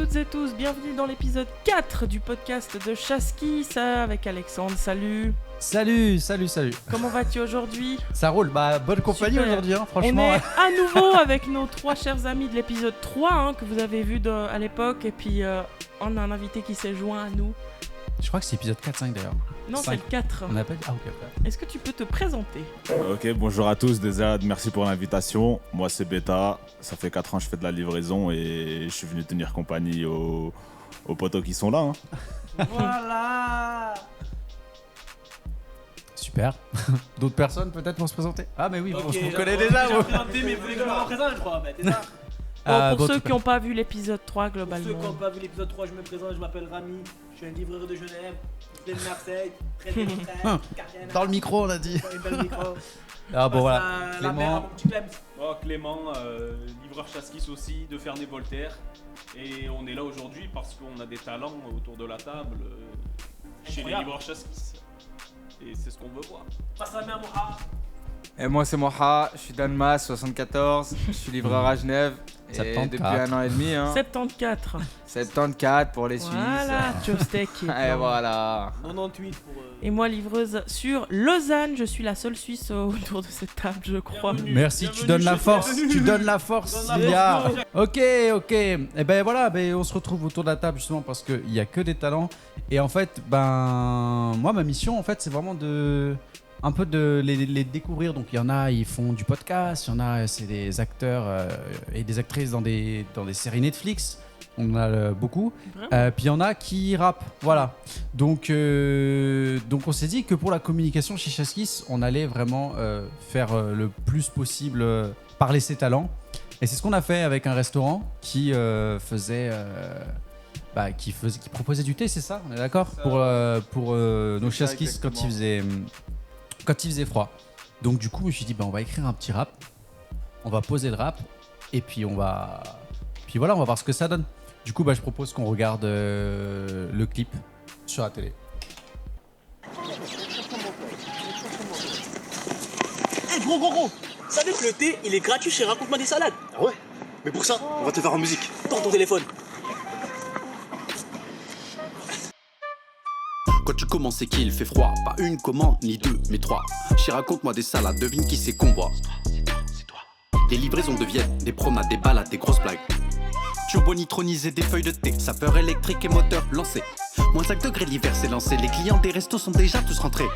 toutes et tous, bienvenue dans l'épisode 4 du podcast de Chasqui, ça avec Alexandre, salut. Salut. Comment vas-tu aujourd'hui? Ça roule, bonne compagnie Super. aujourd'hui, hein, On franchement. est à nouveau avec nos 3 chers amis de l'épisode 3 que vous avez vu à l'époque, et puis on a un invité qui s'est joint à nous. Je crois que c'est épisode 4-5 d'ailleurs. Non, c'est 5. le 4. On appelle. Ah, ok. Est-ce que tu peux te présenter? Ok, bonjour à tous, déjà merci pour l'invitation. Moi c'est Beta, ça fait 4 ans que je fais de la livraison et je suis venu tenir compagnie aux potos qui sont là. Hein. Voilà. Super. D'autres personnes peut-être pour se présenter? Ah, mais oui, Ok, on se je connaît vous déjà. ai présenté, mais vous voulez que je me représente, je crois. C'est ça. Bon, pour bon, ceux tu qui n'ont pas vu l'épisode 3 Pour ceux qui n'ont globalement. pas vu l'épisode 3, je me présente, je m'appelle Rami, je suis un livreur de Genève, je viens de Marseille, très bien quartier. Dans le micro, on a dit. Dans le micro. Ah, bon, voilà. La mère à mon petit Clem. Moi, Clément, livreur Chasquis aussi, de Ferney-Voltaire. Et on est là aujourd'hui parce qu'on a des talents autour de la table chez les Incroyable. livreurs Chasquis. Et c'est ce qu'on veut voir. Passe la main à Moha. Et moi c'est Moha, je suis d'Annemasse 74, je suis livreur à Genève et 74. depuis 1 an et demi, hein. 74. 74 pour les Suisses. Voilà, Tchostek. Et voilà. 98 pour. Et moi, livreuse sur Lausanne, je suis la seule Suisse autour de cette table, je crois. Bienvenue. Merci, tu donnes la force. Tu donnes la force, Donne la Lia. force. Ok. Et ben voilà, on se retrouve autour de la table justement parce qu'il n'y a que des talents. Et en fait, moi, ma mission, en fait, c'est vraiment un peu de les découvrir. Donc il y en a, ils font du podcast, il y en a, c'est des acteurs et des actrices dans des séries Netflix. On en a beaucoup. Vraiment Puis il y en a qui rappent. Voilà. Donc on s'est dit que pour la communication chez Chasquis, on allait vraiment faire le plus possible parler ses talents. Et c'est ce qu'on a fait avec un restaurant qui qui proposait du thé, c'est ça? On est d'accord? Pour nos ça, Chasquis quand il faisait froid. Donc du coup, je me suis dit, on va écrire un petit rap. On va poser le rap. Et puis on va voir ce que ça donne. Du coup, je propose qu'on regarde le clip sur la télé. Hey gros, savez que le thé il est gratuit chez Raconte-moi des salades. Ah ouais? Mais pour ça, on va te faire en musique. Prends ton téléphone. Quand tu commences et qu'il fait froid, pas une commande, ni deux, mais 3. Chez raconte-moi des salades, devine qui c'est qu'on voit. Les livraisons deviennent des promenades, des balades, des grosses blagues. Turbo nitronisé, des feuilles de thé, sapeur électrique et moteur lancé. Moins 5 degrés l'hiver s'est lancé, les clients des restos sont déjà tous rentrés.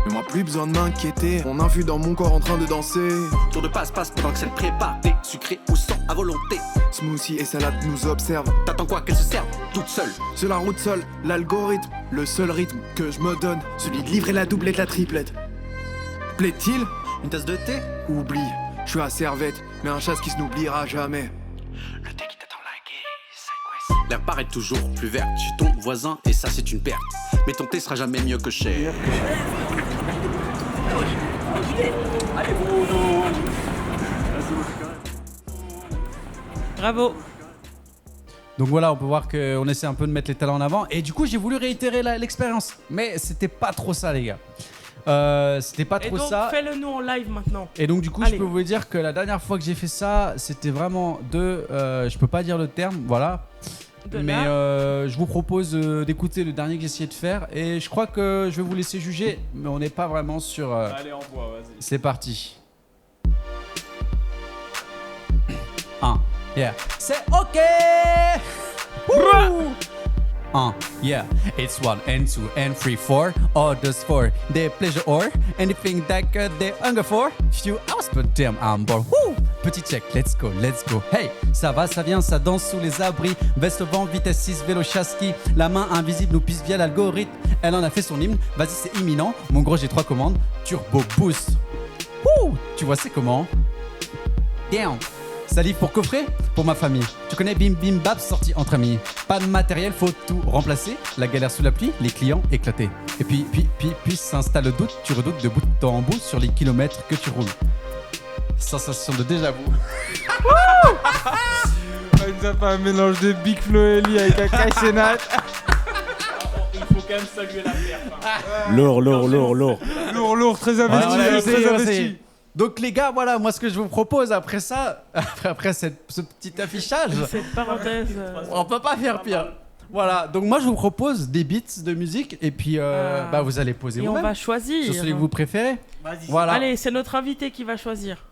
Mais moi plus besoin de m'inquiéter, on a vu dans mon corps en train de danser. Tour de passe-passe pendant que c'est prépare, thé sucré ou sans à volonté. Smoothie et salade nous observent. T'attends quoi qu'elle se serve toute seule? Sur la route seule, l'algorithme, le seul rythme que je me donne, celui de livrer la doublette, la triplette. Plaît-il? Une tasse de thé? Oublie, je suis à Servette, mais un chasse qui se n'oubliera jamais. Le thé qui t'attend la guise. L'air paraît toujours plus vert chez ton voisin et ça c'est une perte. Mais ton thé sera jamais mieux que cher. Bravo. Donc voilà, on peut voir qu'on essaie un peu de mettre les talents en avant. Et du coup, j'ai voulu réitérer l'expérience. Mais c'était pas trop ça, les gars. C'était pas Et trop donc, ça. fais-le nous en live maintenant. Et donc du coup, Allez. je peux vous dire que la dernière fois que j'ai fait ça, c'était vraiment je peux pas dire le terme, voilà. De Mais là. je vous propose d'écouter le dernier que j'ai essayé de faire. Et je crois que je vais vous laisser juger, mais on n'est pas vraiment sur... Allez, en bois, vas-y. C'est parti. 1, yeah. C'est OK. Woo! 1, yeah. It's 1 and 2 and 3, 4. Others for their pleasure or anything that they hunger for. Few hours but damn I'm born. Woo! Petit check, let's go. Hey, ça va, ça vient, ça danse sous les abris. Veste au vent, vitesse 6, vélo Chasqui. La main invisible nous pisse via l'algorithme. Elle en a fait son hymne, vas-y c'est imminent. Mon gros j'ai 3 commandes, turbo boost. Wouh, tu vois c'est comment? Damn. Salif pour coffret, pour ma famille. Tu connais Bim Bim Bap sorti entre amis. Pas de matériel, faut tout remplacer. La galère sous la pluie, les clients éclatés. Et puis s'installe le doute, tu redoutes de bout en bout sur les kilomètres que tu roules. Sensation de déjà-vu. Il nous a fait un mélange de Big Flo et Lee avec un Caïsenat. Il faut quand même saluer la perf. Hein. Lourd. Lourd, très investi, Voilà, très investi. Donc les gars, voilà, moi ce que je vous propose après ça, après ce petit affichage, Cette parenthèse. on peut pas faire pire. Voilà, donc moi je vous propose des beats de musique et puis vous allez poser Et on vous-même va choisir. sur celui que vous préférez. Vas-y. Voilà. Allez, c'est notre invité qui va choisir.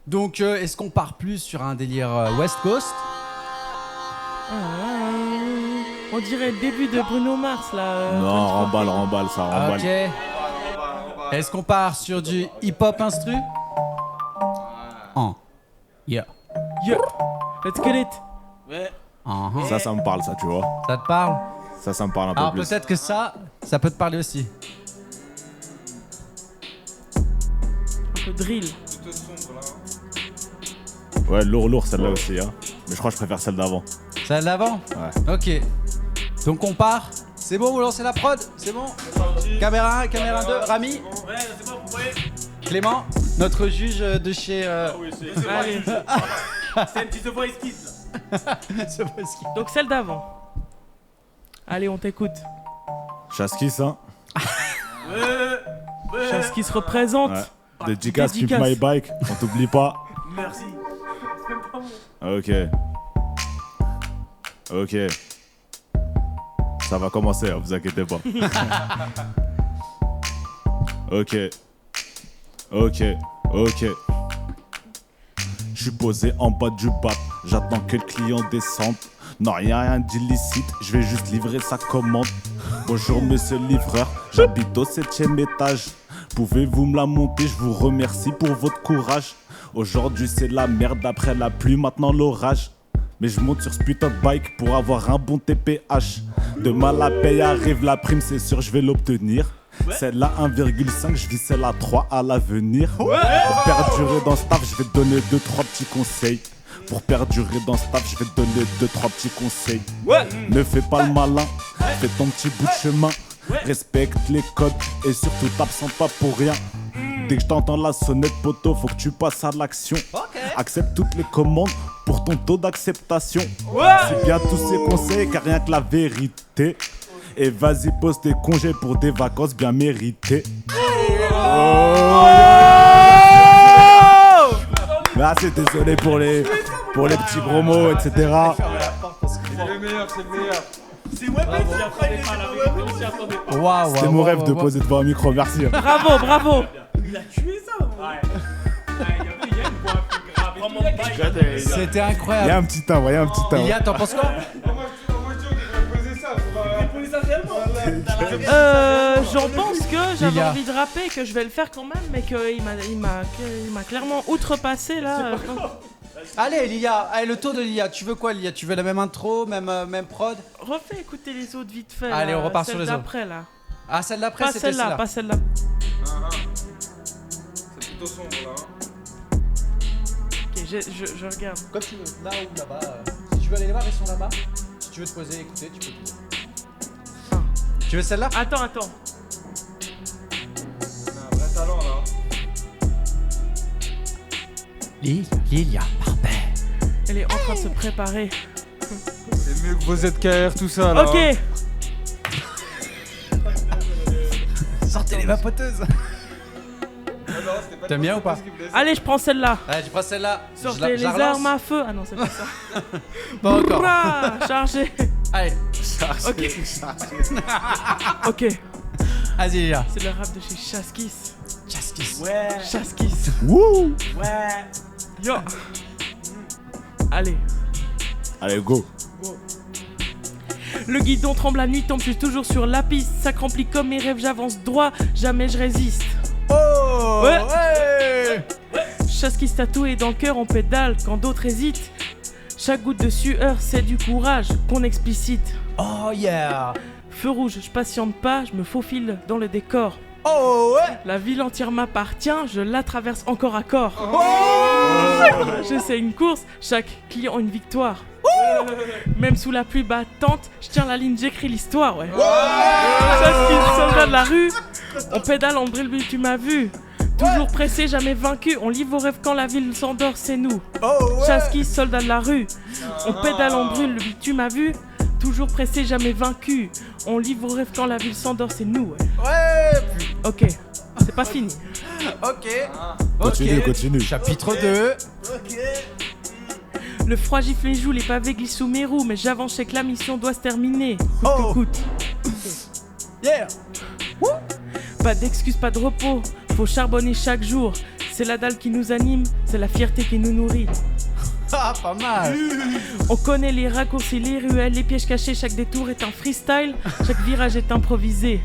Donc est-ce qu'on part plus sur un délire West Coast? On dirait le début de Bruno Mars là. Non, remballe, ça remballe. Ok. Est-ce qu'on part sur du hip-hop instru? Yeah. Yeah. Let's get it. Ouais. Uh-huh. Ça me parle, ça, tu vois. Ça te parle? Ça me parle un peu Alors plus. peut-être que ça peut te parler aussi. Un peu drill. Ouais, lourd, celle-là aussi, hein. Mais je crois que je préfère celle d'avant. Celle d'avant? Ouais. Ok. Donc on part. C'est bon, vous lancez la prod? C'est bon? Caméra 1, caméra 2. Rami? Ouais, c'est bon, vous voyez. Clément? Notre juge de chez... Allez. C'est un petit The Voice Kids là. Donc celle d'avant. Allez, on t'écoute. Chaskis, hein. Chose qui se représente. Ouais. Dédicace, Pimp Dédicace. My Bike, on t'oublie pas. Merci. Ok. Ça va commencer, hein, vous inquiétez pas. Ok. Je suis posé en bas du bac, j'attends que le client descende. Non, rien d'illicite, je vais juste livrer sa commande. Bonjour monsieur le livreur, j'habite au 7e étage. Pouvez-vous me la monter, je vous remercie pour votre courage. Aujourd'hui c'est la merde, après la pluie, maintenant l'orage. Mais je monte sur ce putain de bike pour avoir un bon TPH. Demain la paye arrive, la prime c'est sûr je vais l'obtenir. Celle-là 1,5, je vis celle à 3 à l'avenir. Pour perdurer dans ce taf, je vais te donner 2-3 petits conseils. Pour perdurer dans ce taf, je vais te donner 2-3 petits conseils. Ne fais pas le malin, fais ton petit bout de chemin. Respecte les codes et surtout t'absente pas pour rien. Dès que je t'entends la sonnette poteau, faut que tu passes à l'action. Accepte toutes les commandes pour ton taux d'acceptation. C'est bien tous ces conseils car rien que la vérité. Et vas-y pose tes congés pour des vacances bien méritées. Merci, désolé pour les petits gros mots, etc. C'est le meilleur. C'est Webet qui a pris les Waouh. C'était mon rêve de poser devant un micro, merci. Bravo. Il a tué ça. Il y a une voix plus grave. Et tout, il y a C'était Il y a incroyable. un petit timbre, Ilia, t'en penses quoi? J'en pense que j'avais Lilia. envie de rapper, que je vais le faire quand même, mais qu'il m'a clairement outrepassé là. Allez, Lilia, allez, le tour de Lilia. Tu veux quoi, Lilia? Tu veux la même intro, même prod? Refais écouter les autres vite fait. Allez, là, on repart sur celle les autres. d'après là. Ah, celle d'après, Pas c'était celle-là, pas celle-là. C'est plutôt sombre là. Ok, je regarde. Comme tu veux, là ou là-bas. Si tu veux aller les voir, ils sont là-bas. Si tu veux te poser, écouter, tu peux te poser. Tu veux celle-là? Attends. On a un vrai talent là. Lilia, parfait. Elle est en train de se préparer. C'est mieux que vos ZKR, tout ça là. Ok. Sortez les vapoteuses. T'aimes bien ou pas? Allez, je prends celle-là. Allez, tu prends celle-là. Sortez les relance. armes à feu. Ah non, c'est pas ça. Pas encore. Ouah, chargé. Allez, Ok. vas-y, Lilia. C'est le rap de chez Chaskis. Chaskis. Ouais. Chaskis. Wouh! Ouais. Yo. Allez. Allez, go! Le guidon tremble la nuit, tombe, je suis toujours sur la piste. Ça remplit comme mes rêves, j'avance droit, jamais je résiste. Oh! Ouais. Chaskis tatoué dans le cœur, on pédale quand d'autres hésitent. Chaque goutte de sueur, c'est du courage qu'on explicite. Oh yeah! Feu rouge, je patiente pas, je me faufile dans le décor. Oh ouais! La ville entière m'appartient, je la traverse encore à corps. J'essaie une course, chaque client une victoire. Même sous la pluie battante, je tiens la ligne, j'écris l'histoire, ouais. Chaskis, soldat de la rue, on pédale, on brille, tu m'as vu. Toujours pressé, jamais vaincu, on livre vos rêves quand la ville s'endort, c'est nous. Chaskis, soldat de la rue, on pédale, on brûle, tu m'as vu. Toujours pressé, jamais vaincu, on livre vos rêves quand la ville s'endort, c'est nous, ouais. Ok, c'est pas fini. Continue, continue. Chapitre 2. Le froid gifle les joues, les pavés glissent sous mes roues, mais j'avance, je sais que la mission doit se terminer. Coûte que coûte. Yeah. Pas d'excuses, pas de repos, faut charbonner chaque jour. C'est la dalle qui nous anime, c'est la fierté qui nous nourrit. Ah, pas mal. On connaît les raccourcis, les ruelles, les pièges cachés, chaque détour est un freestyle, chaque virage est improvisé.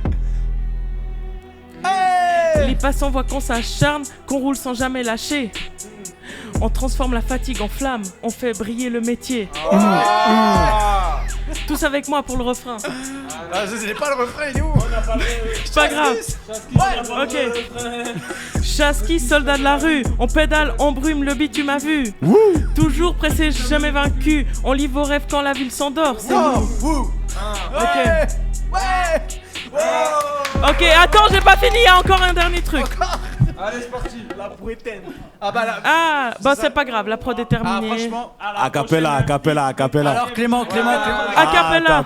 Les passants voient qu'on s'acharne, qu'on roule sans jamais lâcher. On transforme la fatigue en flamme, on fait briller le métier. Tous avec moi pour le refrain. Ah, ce n'est pas le refrain, il est où? C'est pas grave. Ok. Chaski, soldat de la rue. On pédale, on brume, le beat tu m'as vu. Toujours pressé, jamais vaincu. On livre vos rêves quand la ville s'endort. C'est nous. Ok. Ok, attends, j'ai pas fini, il y a encore un dernier truc. Allez, c'est parti. La brouetaine. Ah bah là. Ah, bah c'est pas grave, la prod est Ah, terminée. franchement. Acapella. Alors, Clément. Acapella.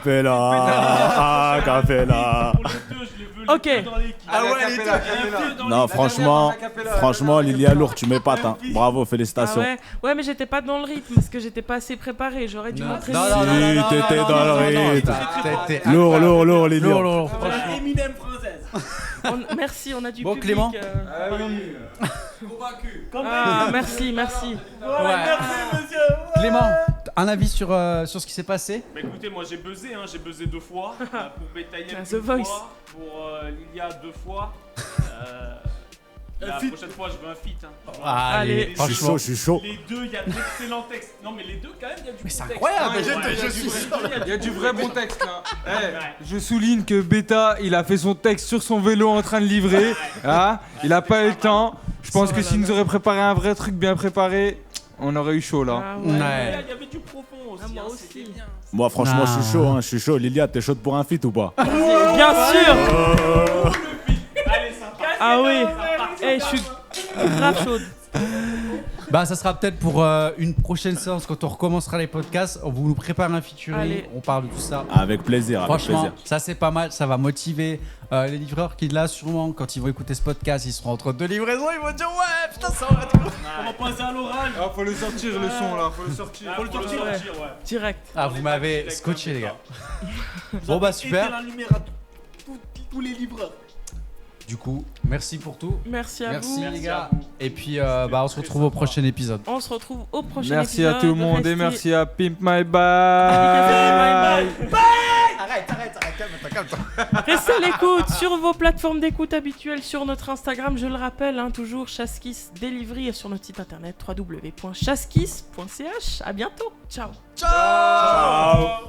Acapella. Ok. Ah ouais, Non, franchement, Lilia Lourd, tu m'épates. Hein. Bravo, Ah félicitations. ouais, mais j'étais pas dans le rythme parce que j'étais pas assez préparé. J'aurais dû montrer. non, t'étais dans le rythme. Lourd, Lilia. Lourd. Eminem française. Merci, on a du Bon, public. Clément. Convaincu. Ah, merci. Clément, un avis sur ce qui s'est passé? Bah écoutez, moi j'ai buzzé 2 fois. Pour Betayem The une Voice. fois, pour Lilia 2 fois. La prochaine fois, je veux un feat. Hein. Allez. Je suis chaud. Les deux, il y a d'excellents textes. Non, mais les deux, quand même, il y a du Mais c'est contexte. incroyable. Il y a du vrai bon texte là. Je souligne que Beta, il a fait son texte sur son vélo en train de livrer. Ah, il a pas eu le temps. Je pense que s'il nous aurait préparé un vrai truc bien préparé, on aurait eu chaud là. Ah Il ouais. y avait du profond aussi. Moi hein, aussi. c'était bien. Moi, franchement, je suis chaud. Lilia, t'es chaude pour un feat ou pas? Bien sûr. Allez, ça passe. Ah oui. Eh, je suis grave chaude. Bah, ça sera peut-être pour une prochaine séance quand on recommencera les podcasts. On vous nous prépare un featuring. Allez. On parle de tout ça. Avec plaisir, avec Franchement, plaisir. ça c'est pas mal, ça va motiver les livreurs qui là sûrement quand ils vont écouter ce podcast, ils seront entre deux livraisons, ils vont dire ouais putain ça va être cool. On va passer à l'oral. Ah, faut le sortir le son là, faut le sortir. Faut le sortir, ouais. Direct. Ah vous m'avez scotché les gars. Bon bah super. Éteins la lumière à tous les livreurs. Du coup, merci pour tout. Merci à Merci vous. les gars. Et puis bah on se retrouve au prochain épisode. On se retrouve au prochain Merci épisode. à tout le monde et Restez- merci à Pimp My Bike. Bye. Arrête, calme-toi. Restez à l'écoute sur vos plateformes d'écoute habituelles, sur notre Instagram, je le rappelle, hein, toujours Chaskis Delivery et sur notre site internet www.chaskis.ch. À bientôt. Ciao. Ciao.